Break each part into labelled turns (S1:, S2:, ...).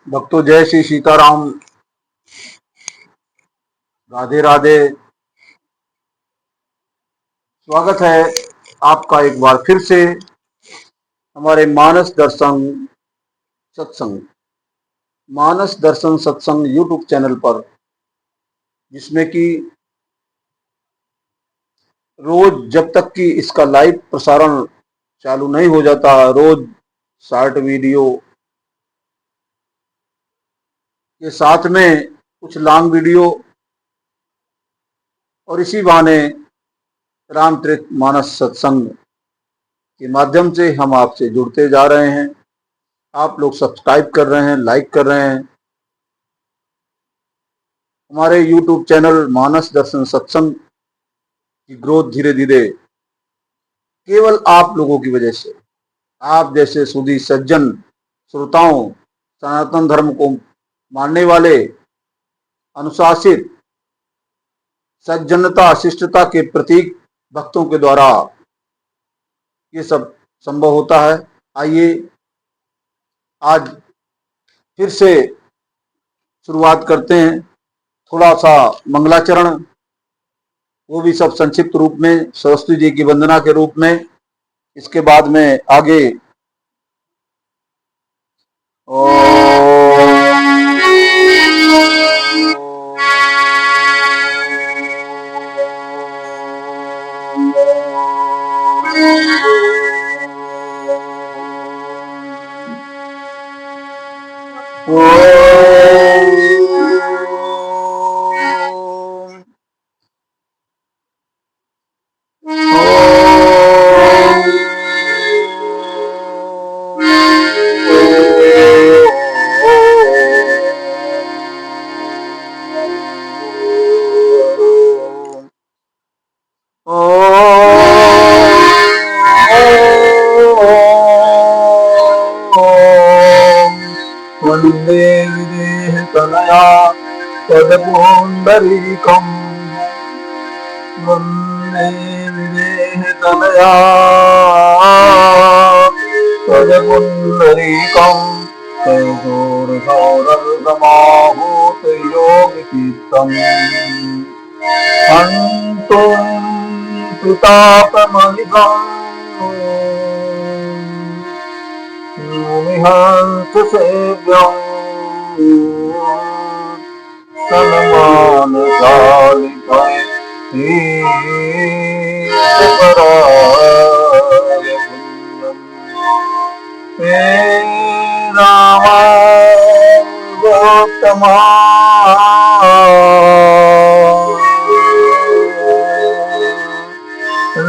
S1: भक्तों जय श्री सीताराम। राधे राधे। स्वागत है आपका एक बार फिर से हमारे सत्संग मानस दर्शन सत्संग यूट्यूब चैनल पर, जिसमें कि रोज जब तक कि इसका लाइव प्रसारण चालू नहीं हो जाता, रोज शॉर्ट वीडियो के साथ में कुछ लॉन्ग वीडियो और इसी बहाने रामचरित मानस सत्संग के माध्यम से हम आपसे जुड़ते जा रहे हैं। आप लोग सब्सक्राइब कर रहे हैं, लाइक कर रहे हैं। हमारे YouTube चैनल मानस दर्शन सत्संग की ग्रोथ धीरे धीरे केवल आप लोगों की वजह से, आप जैसे सुधी सज्जन श्रोताओं, सनातन धर्म को मानने वाले, अनुशासित, सज्जनता शिष्टता के प्रतीक भक्तों के द्वारा ये सब संभव होता है। आइए आज फिर से शुरुआत करते हैं। थोड़ा सा मंगलाचरण, वो भी सब संक्षिप्त रूप में सरस्वती जी की वंदना के रूप में। इसके बाद में आगे वंदे विदेह तनया पदपुंडरीकं, वंदे विदेह तनया पदपुंडरीकं, तैजोरसौरसमाहूत योगचित्तम् हन्तुं प्रतापमहितम् निहंत सेव्यं सन्मान कालिकाय पराय पुण्यं ते रामावतमा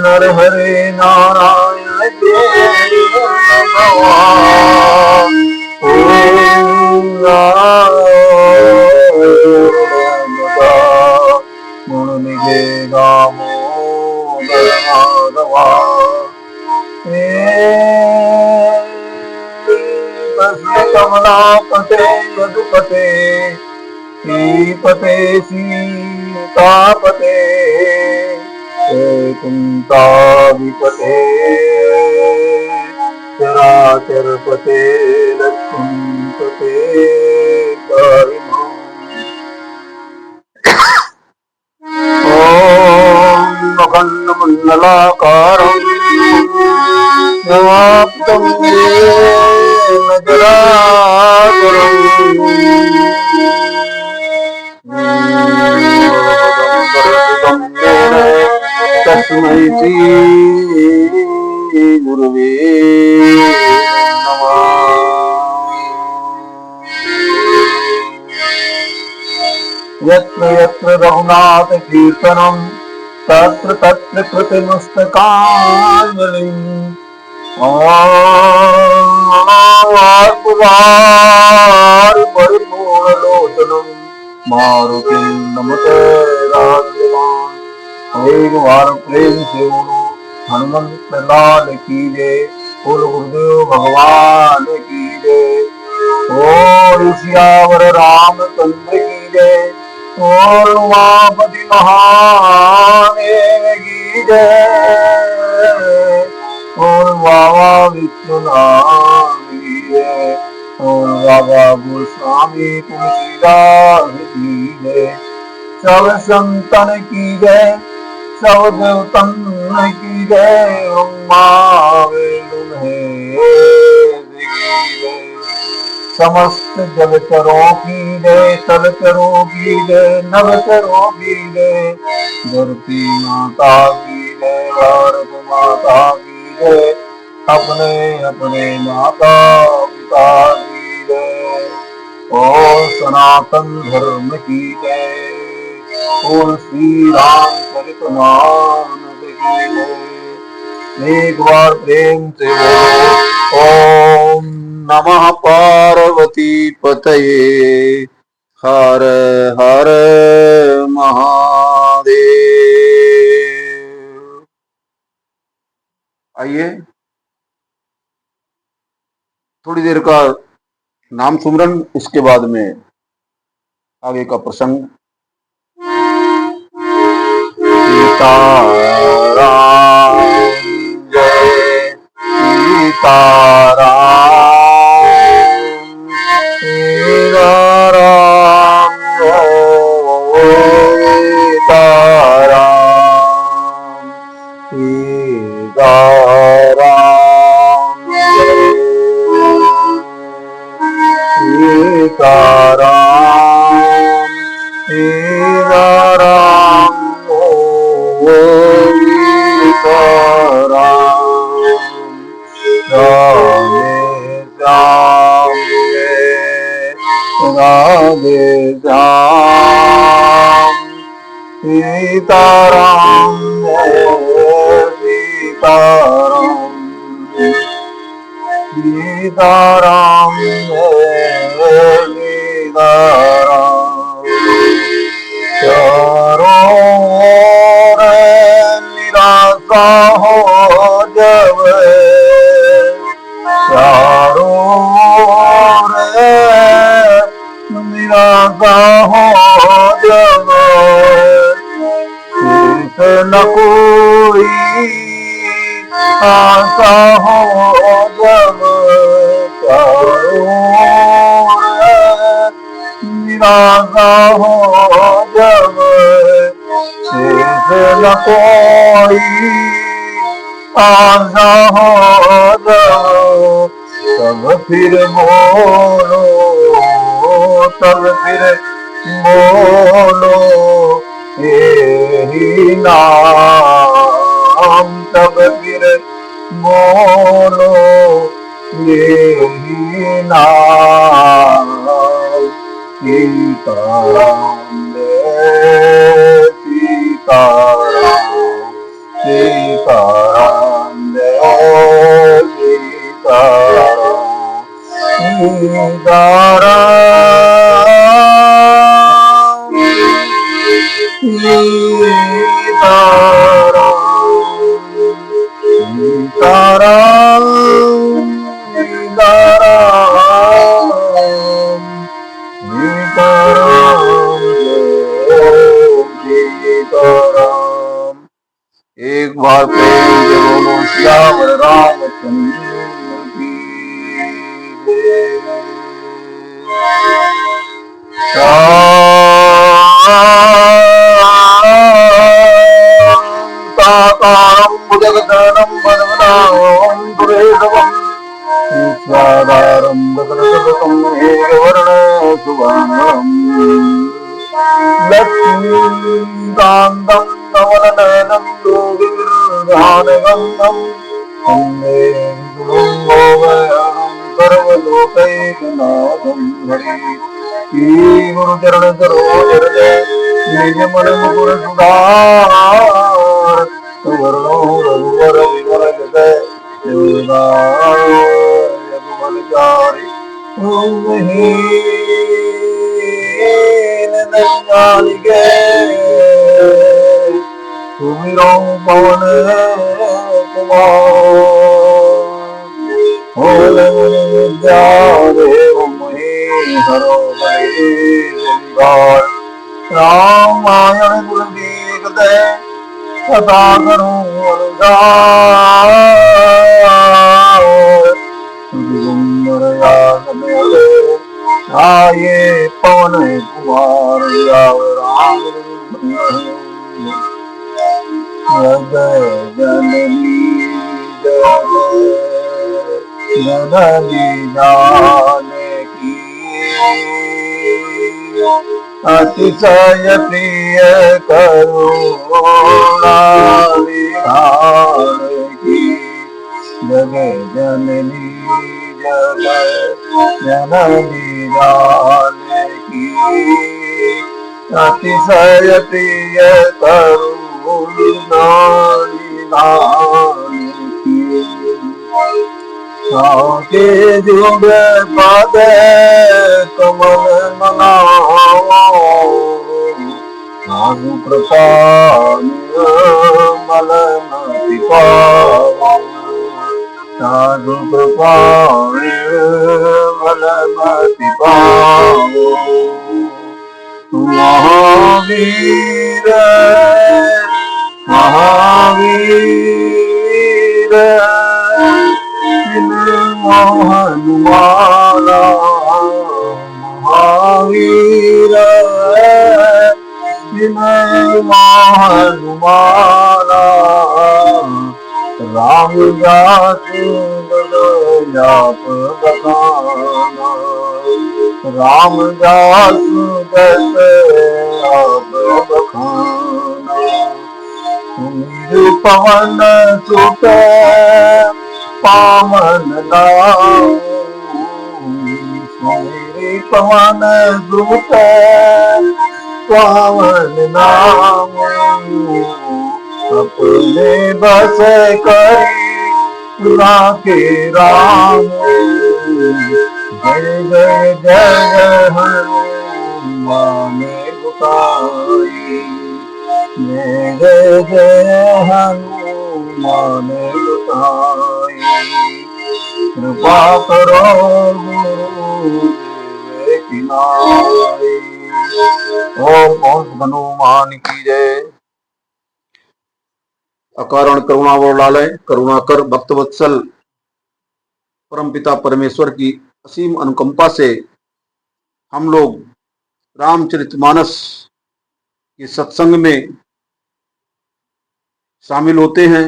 S1: नर हरे नारायण गुण निगे दामोदर माधवा कमलापते यदुपते श्रीपते सीतापते कुंताधिपते चराचरपते लक्ष्मीपते ओम अखंडमंडलाकारं व्याप्तं येन चराचरं तस्मै श्री गुरुवे नमः। यत्र यत्र रघुनाथ कीर्तनं तत्र तत्र कृतमस्तकाञ्जलिं परिपूर्णलोचनं मारुतिं नमते राजवान्। एक बार प्रेम से बोलो हनुमंत लाल की जय, बोलो गुरुदेव भगवान की जय, बोल सियावर रामचंद्र की जय, बोल उमापति महादेव की जय, बोल बाबा विश्वनाथ की जय, और बाबा गोस्वामी तुलसीदास की जय। सब संतन की जय, सब देवतन की जय। समस्त जलचरों की जय, तलचरों की जय, नवचरों की जय। धरती माता की जय, भारत माता की जय। अपने अपने माता पिता की जय। और सनातन धर्म की जय। और श्री रामचरितमानस की जय। एक बार प्रेम से बोलो ओम नमः पार्वती पतये हर हर महादेव। आइए थोड़ी देर का नाम सुमरन, इसके बाद में आगे का प्रसंग। सीताराम जय सीताराम, सीताराम सीताराम, सीताराम सीताराम, सीताराम राधे श्याम, सीताराम सीताराम, सीताराम सीताराम। चारों ओर निराशा हो जब, चारों ओर निराशा हो जब, फिर न कोई आशा हो जब, चारों ओर निराशा हो जब, शेष न कोई आशा हो जब, तब फिर बोलो, तब फिर बोलो यही नाम, तब फिर बोलो यही नाम। सीताराम जय सीताराम, सीताराम जय सीताराम, सीताराम सीताराम, सीताराम सीताराम सीताराम। एक बार प्रेम से बोलो श्याम रामचंद्र की जय। शांताकारं भुजगशयनं पद्मनाभं सुरेशं, ईश्वराधारं गगनसदृशं मेघवर्णं शुभांगं, लक्ष्मीकान्तं कमलनयनं योगिविरधानगम्यं, वन्दे गुरुं सर्वलोकैकनाथं हरि। गुरुचरण सरोज निज मन मुकुर सुधार, सुवर्णो रघुवर विमल जय रघुमलचारि। भूमिहीन दयानिके सुमिरो पवन कुमार, विद्या देव मुनि हरो हरि। रामायण गुरुदीक दे कथा करो अनुसार, सुंदर याद में आये पवन कुमार राम जय जननी जय जननी जानकी अतिशय प्रिय करुणा निधान की जय जननी जय जननी जानकी अतिशय प्रिय करुणा निधान की साके जुग पद कमल मनाओ साधु कृपा निर्मल मति पाओ साधु कृपा निर्मल मति पाओ महावीर महावीर मोहन माला महावीर मोहन माला राम जाति जाप बखाना राम जासु दस आप बखाना सुमिर पवन सुत पावन नाम सुमिर पवन सुत पावन नाम अपने बस करी राखे राम जय जय जय हनुमान गुसाई जय जय जय हनुमान गुसाई कृपा करो गुरु की नाई। ओम हनुमान की जय। अकारण करुणावतालय करुणाकर भक्तवत्सल परमपिता परमेश्वर की असीम अनुकंपा से हम लोग रामचरितमानस के सत्संग में शामिल होते हैं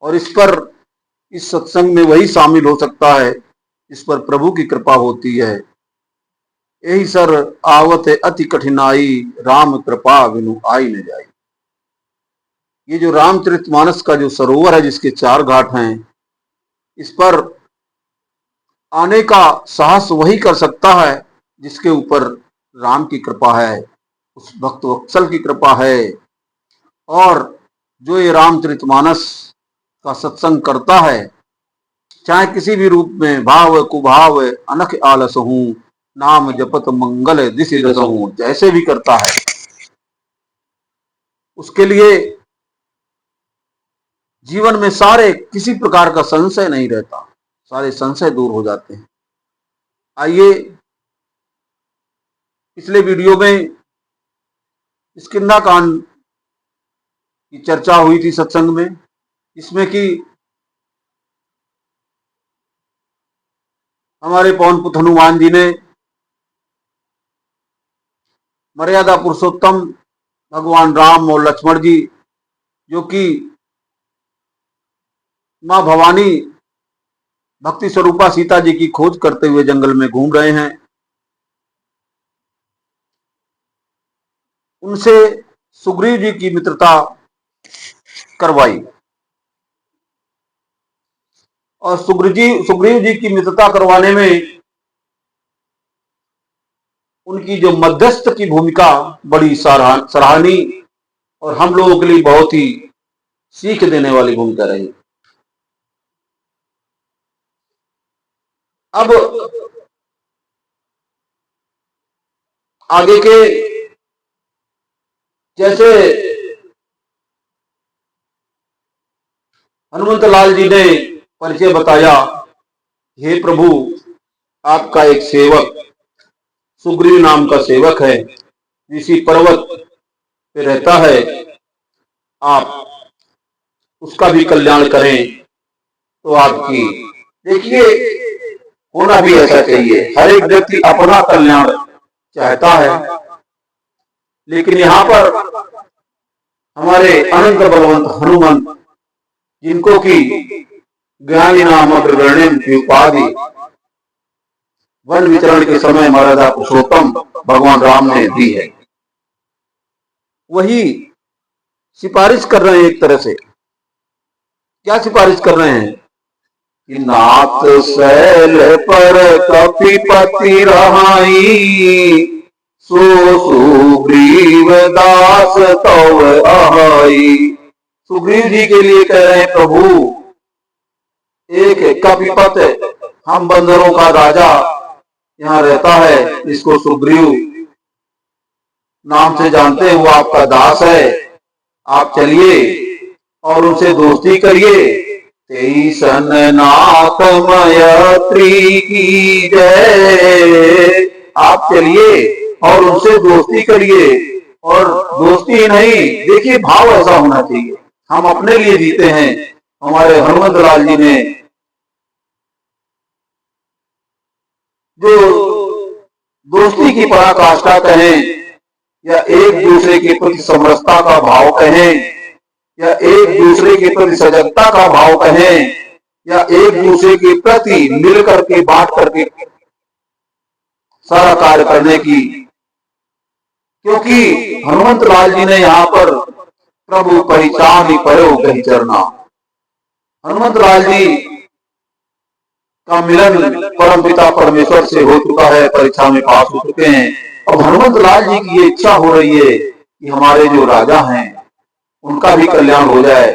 S1: और इस सत्संग में वही शामिल हो सकता है इस पर प्रभु की कृपा होती है। यही सर आवत है अति कठिनाई राम कृपा बिनु आई न जाई। ये जो रामचरितमानस का जो सरोवर है जिसके 4 घाट हैं, इस पर आने का साहस वही कर सकता है जिसके ऊपर राम की कृपा है, उस भक्त वत्सल की कृपा है। और जो ये रामचरितमानस का सत्संग करता है, चाहे किसी भी रूप में भाव कुभाव अनख आलस हूं नाम जपत मंगल दिशि रस हूं, जैसे भी करता है उसके लिए जीवन में सारे किसी प्रकार का संशय नहीं रहता, सारे संशय दूर हो जाते हैं। आइए पिछले वीडियो में किष्किंधा कांड की चर्चा हुई थी सत्संग में, इसमें कि हमारे पवन पुत्र हनुमान जी ने मर्यादा पुरुषोत्तम भगवान राम और लक्ष्मण जी, जो कि मां भवानी भक्ति स्वरूपा सीता जी की खोज करते हुए जंगल में घूम रहे हैं, उनसे सुग्रीव जी की मित्रता करवाई। और सुग्रीव जी की मित्रता करवाने में उनकी जो मध्यस्थ की भूमिका बड़ी सराहनीय और हम लोगों के लिए बहुत ही सीख देने वाली भूमिका रही। अब आगे के जैसे हनुमंत लाल जी ने परिचय बताया, हे प्रभु आपका एक सेवक सुग्रीव नाम का सेवक है, इसी पर्वत पे रहता है, आप उसका भी कल्याण करें तो आपकी। देखिए होना भी ऐसा चाहिए। हर एक व्यक्ति अपना कल्याण चाहता है, लेकिन यहाँ पर हमारे अनंत बलवंत हनुमान, जिनको की ज्ञानी नाम अग्रगण्यम की उपाधि वन विचरण के समय मर्यादा पुरुषोत्तम भगवान राम ने दी है, वही सिफारिश कर रहे हैं। एक तरह से क्या सिफारिश कर रहे हैं कि नाथ शैल पर कपिपति रहाई, सो सुग्रीव दास तव आहाई। सुग्रीव जी के लिए कह रहे हैं, प्रभु एक कपिपत, हम बंदरों का राजा यहाँ रहता है, इसको सुग्रीव नाम से जानते हैं, वो आपका दास है, आप चलिए और उनसे दोस्ती करिए। तेईसन नाथ मयत्री की जय, आप चलिए और उनसे दोस्ती करिए। और दोस्ती ही नहीं, देखिए भाव ऐसा होना चाहिए, हम अपने लिए जीते हैं। हमारे हनुमत लाल जी ने जो दोस्ती की पराकाष्ठा कहें, या एक दूसरे के प्रति समरसता का भाव कहें, या एक दूसरे के प्रति सजगता का भाव कहें, या एक दूसरे के प्रति मिल करके बांट करके सारा कार्य करने की, क्योंकि हनुमत लाल जी ने यहाँ पर प्रभु परिचान परो कही चरना, हनुमत लाल जी का मिलन परम पिता परमेश्वर से हो चुका है, परीक्षा में पास हो चुके हैं। अब हनुमत लाल जी की ये इच्छा हो रही है कि हमारे जो राजा हैं उनका भी कल्याण हो जाए,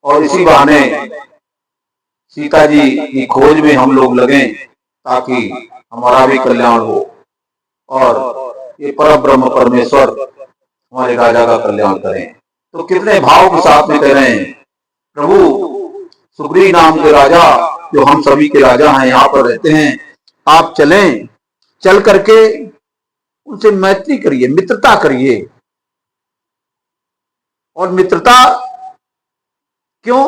S1: और इसी बहाने सीता जी की खोज में हम लोग लगें, ताकि हमारा भी कल्याण हो और ये परम ब्रह्म परमेश्वर हमारे राजा का कल्याण करें। तो कितने भाव के साथ में कह रहे हैं, प्रभु सुग्रीव नाम के राजा, जो हम सभी के राजा हैं, यहाँ पर रहते हैं, आप चलें, चल करके उनसे मैत्री करिए, मित्रता करिए। और मित्रता क्यों?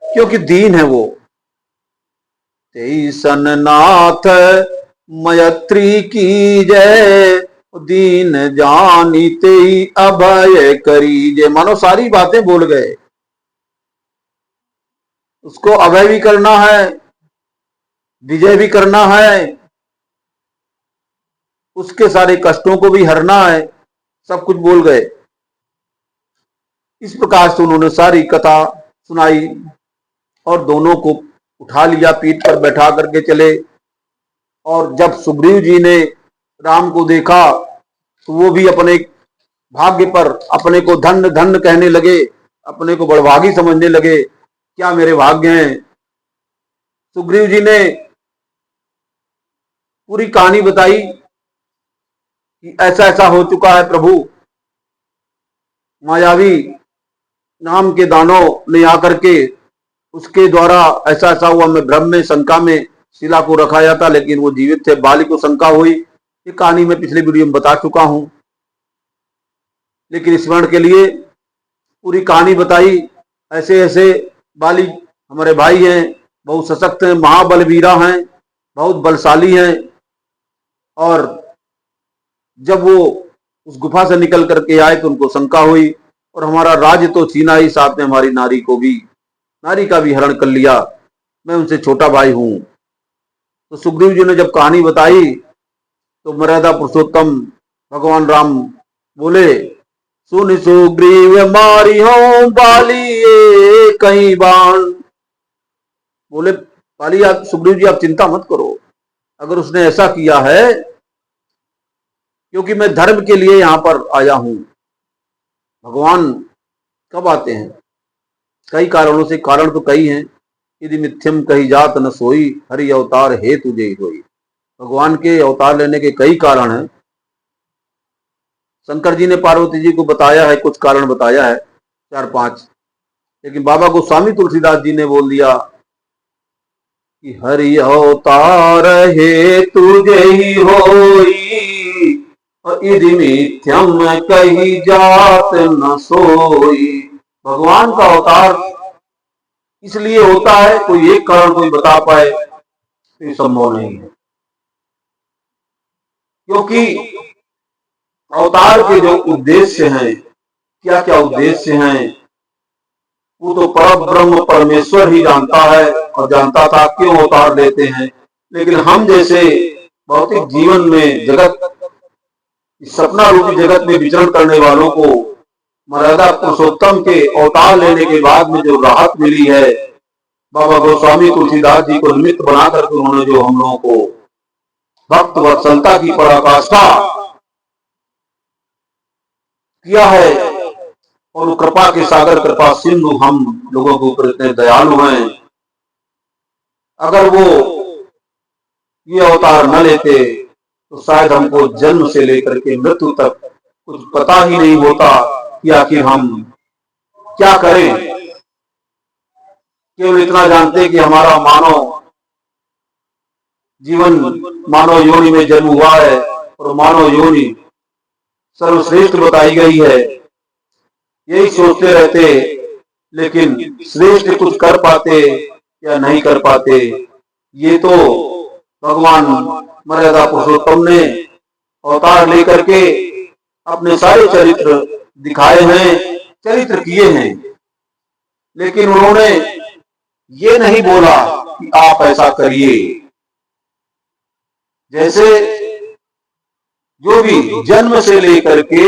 S1: क्योंकि दीन है वो। तेईसन नाथ मयत्री की जय, दीन जानी तेई अभय करी जय। मानो सारी बातें बोल गए, उसको अभय भी करना है, विजय भी करना है, उसके सारे कष्टों को भी हरना है, सब कुछ बोल गए। इस प्रकार से उन्होंने सारी कथा सुनाई और दोनों को उठा लिया, पीठ पर बैठा करके चले। और जब सुग्रीव जी ने राम को देखा तो वो भी अपने भाग्य पर अपने को धन्य धन्य कहने लगे, अपने को बड़भागी समझने लगे, क्या मेरे भाग्य हैं। सुग्रीव जी ने पूरी कहानी बताई कि ऐसा ऐसा हो चुका है प्रभु, मायावी नाम के दानव ने आकर के उसके द्वारा ऐसा ऐसा हुआ, मैं भ्रम में शंका में शिला को रखाया था, लेकिन वो जीवित थे, बाली को शंका हुई। ये कहानी मैं पिछले वीडियो में बता चुका हूं, लेकिन स्मरण के लिए पूरी कहानी बताई। ऐसे ऐसे बाली हमारे भाई हैं, बहुत सशक्त हैं, महाबलवीरा हैं, बहुत बलशाली हैं। और जब वो उस गुफा से निकल करके आए तो उनको शंका हुई, और हमारा राज्य तो छीना ही, साथ में हमारी नारी का भी हरण कर लिया, मैं उनसे छोटा भाई हूं। तो सुग्रीव जी ने जब कहानी बताई तो मर्यादा पुरुषोत्तम भगवान राम बोले, सुन सुग्रीव मारी हो बाली कहीं बाण। बोले बाली, आप सुग्रीव जी आप चिंता मत करो, अगर उसने ऐसा किया है, क्योंकि मैं धर्म के लिए यहां पर आया हूं। भगवान कब आते हैं? कई कारणों से, कारण तो कई हैं। यदि मिथ्यम कही जात न सोई, हरि अवतार हे तुझे ही होई। भगवान के अवतार लेने के कई कारण हैं। शंकर जी ने पार्वती जी को बताया है, कुछ कारण बताया है 4-5, लेकिन बाबा गोस्वामी तुलसीदास जी ने बोल दिया कि हरि अवतार हे तुझे ही होई, और यदि मिथ्यम कही जात न सोई। भगवान का अवतार इसलिए होता है, कोई एक कारण कोई बता पाए, ये संभव नहीं है, क्योंकि अवतार के जो उद्देश्य हैं, क्या क्या उद्देश्य हैं, वो तो पर ब्रह्म परमेश्वर ही जानता है और जानता था क्यों अवतार लेते हैं। लेकिन हम जैसे भौतिक जीवन में जगत, सपना रूपी जगत में विचरण करने वालों को मर्यादा पुरुषोत्तम के अवतार लेने के बाद में जो राहत मिली है, बाबा गोस्वामी तुलसीदास जी को निमित्त बना करके उन्होंने जो हम लोगों को भक्त वत्सलता की पराकाष्ठा किया है, और वो कृपा के सागर कृपा सिंधु हम लोगों के ऊपर इतने दयालु हैं। अगर वो ये अवतार न लेते तो शायद हमको जन्म से लेकर के मृत्यु तक कुछ पता ही नहीं होता कि आखिर हम क्या करें। केवल इतना जानते कि हमारा मानव जीवन मानव योनि में जन्म हुआ है और मानव योनि सर्वश्रेष्ठ बताई गई है, यही सोचते रहते, लेकिन श्रेष्ठ कुछ कर पाते या नहीं कर पाते, ये तो भगवान मर्यादा पुरुषोत्तम ने अवतार लेकर के अपने सारे चरित्र दिखाए हैं, चरित्र किए हैं। लेकिन उन्होंने ये नहीं बोला कि आप ऐसा करिए। जैसे जो भी जन्म से लेकर के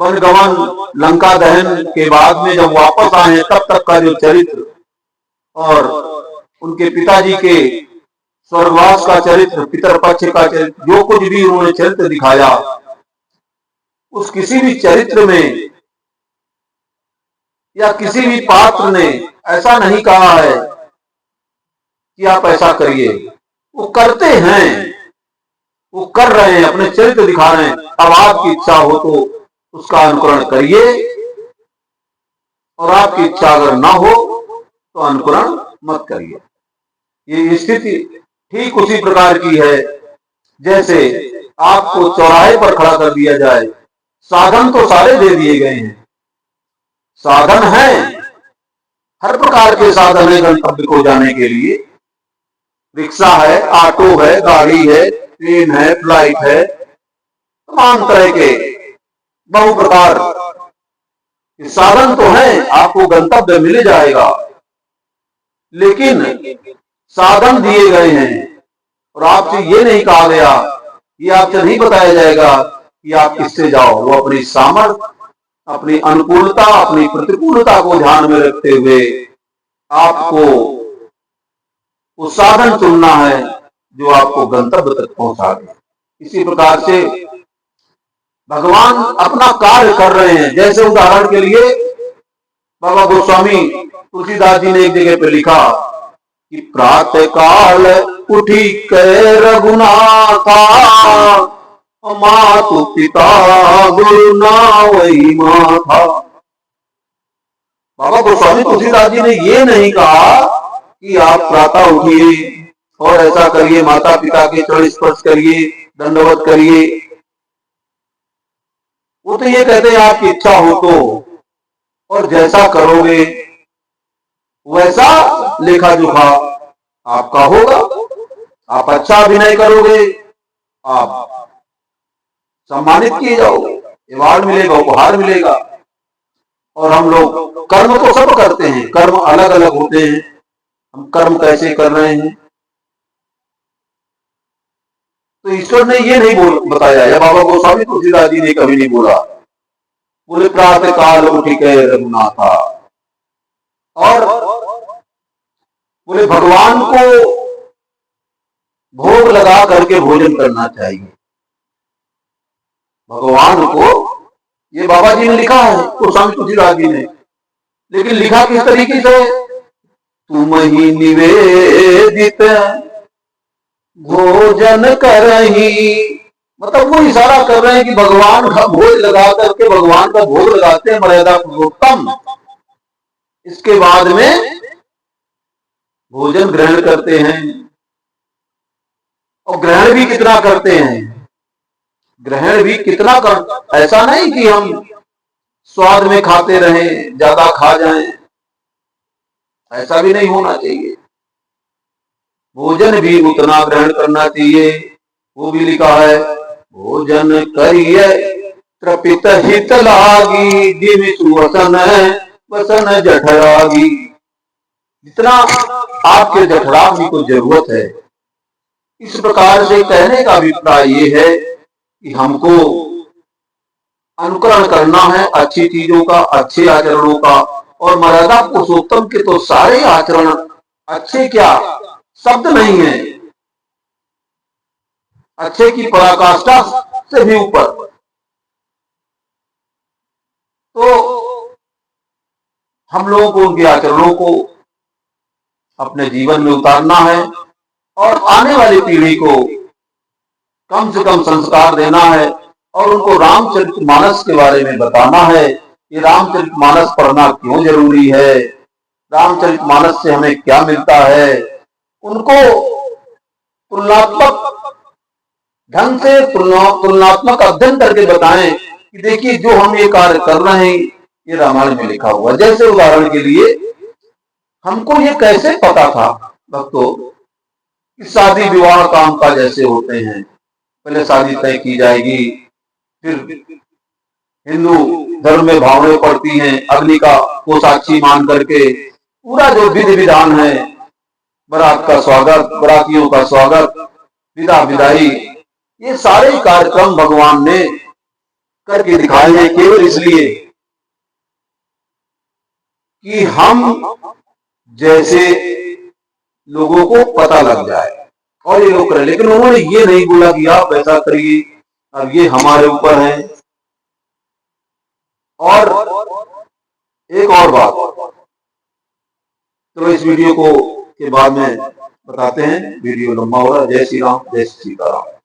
S1: वनगमन लंका दहन के बाद में जब वापस आए हैं तब तक का जो चरित्र और उनके पिताजी के स्वर्गवास का चरित्र, पितर पक्ष का चरित्र, जो कुछ भी उन्होंने चरित्र दिखाया, उस किसी भी चरित्र में या किसी भी पात्र ने ऐसा नहीं कहा है कि आप ऐसा करिए। वो करते हैं, वो कर रहे हैं, अपने चरित्र दिखा रहे हैं। अब आपकी इच्छा हो तो उसका अनुकरण करिए, और आपकी इच्छा अगर ना हो तो अनुकरण मत करिए। ये स्थिति ठीक उसी प्रकार की है जैसे आपको चौराहे पर खड़ा कर दिया जाए, साधन तो सारे दे दिए गए हैं, साधन है, हर प्रकार के साधन है गंतव्य को जाने के लिए। रिक्शा है, ऑटो है, गाड़ी है, ट्रेन है, फ्लाइट है, तमाम तरह के बहु प्रकार के साधन तो है, आपको गंतव्य मिल जाएगा। लेकिन साधन दिए गए हैं और आपसे ये नहीं कहा गया, ये आपसे नहीं बताया जाएगा कि आप किससे जाओ। वो अपनी सामर्थ्य, अपनी अनुकूलता, अपनी प्रतिकूलता को ध्यान में रखते हुए आपको वो साधन चुनना है जो आपको गंतव्य तक पहुंचा दे। इसी प्रकार से भगवान अपना कार्य कर रहे हैं। जैसे उदाहरण के लिए बाबा गोस्वामी तुलसीदास जी ने एक जगह पे लिखा कि प्रातः काल उठी के रघुनाथा, मातु पिता गुरु ना वही माथा। बाबा गोस्वामी तुलसीदास जी ने ये नहीं कहा कि आप प्रातः उठिए और ऐसा करिए, माता पिता के चरण स्पर्श करिए, दंडवत करिए। वो तो ये कहते हैं आपकी इच्छा हो तो, और जैसा करोगे वैसा लेखा जोखा आपका होगा। आप अच्छा अभिनय करोगे, आप सम्मानित किए जाओगे, अवार्ड मिलेगा, उपहार मिलेगा। और हम लोग कर्म तो सब करते हैं, कर्म अलग अलग होते हैं, हम कर्म कैसे कर रहे हैं तो ईश्वर ने ये नहीं बताया, या बाबा गोस्वामी तुलसीदास जी ने कभी नहीं बोला। बोले प्रातः काल उठी के रघुनाथा, और बोले भगवान को भोग लगा करके भोजन करना चाहिए। भगवान को, ये बाबा जी ने लिखा है, गोस्वामी तुलसीदास जी ने, लेकिन लिखा किस तरीके से, तुम ही निवेदित भोजन करही। मतलब वो इशारा कर रहे हैं कि भगवान का भोज लगा करके, भगवान का भोग लगाते हैं मर्यादा पुरुषोत्तम, इसके बाद में भोजन ग्रहण करते हैं। और ग्रहण भी कितना करते हैं, ग्रहण भी कितना कर, ऐसा नहीं कि हम स्वाद में खाते रहें, ज्यादा खा जाएं, ऐसा भी नहीं होना चाहिए। भोजन भी उतना ग्रहण करना चाहिए। वो भी लिखा है, भोजन करिए तृपित हित लागी, जिमिषु वसन वसन जठरागी। जितना आपके जठराग्नि को जरूरत है, इस प्रकार से कहने का अभिप्राय ये है कि हमको अनुकरण करना है अच्छी चीजों का, अच्छे आचरणों का। और मर्यादा पुरुषोत्तम के तो सारे आचरण अच्छे, क्या शब्द नहीं है, अच्छे की पराकाष्ठा से भी ऊपर। तो हम लोगों को उनके आचरणों को अपने जीवन में उतारना है और आने वाली पीढ़ी को कम से कम संस्कार देना है और उनको रामचरितमानस के बारे में बताना है कि रामचरितमानस पढ़ना क्यों जरूरी है, रामचरितमानस से हमें क्या मिलता है। उनको तुलनात्मक ढंग से तुलनात्मक अध्ययन करके बताएं कि देखिए जो हम ये कार्य कर रहे हैं ये रामायण में लिखा हुआ। जैसे उदाहरण के लिए हमको ये कैसे पता था भक्तों कि शादी विवाह काम काज जैसे होते हैं, पहले शादी तय की जाएगी, फिर हिंदू धर्म में भावनाएं पड़ती हैं, अग्नि का को साक्षी मान करके पूरा जो विधि विधान है, बारात का स्वागत, बारातियों का स्वागत, विदा विदाई, ये सारे कार्यक्रम भगवान ने करके दिखाए हैं केवल इसलिए कि हम जैसे लोगों को पता लग जाए और ये लोग करें। लेकिन उन्होंने ये नहीं बोला कि आप ऐसा करिए, अब ये हमारे ऊपर है। और एक और बात, तो इस वीडियो को के बाद में बताते हैं, वीडियो लंबा हो रहा है। जय श्री राम, जय श्री सीताराम।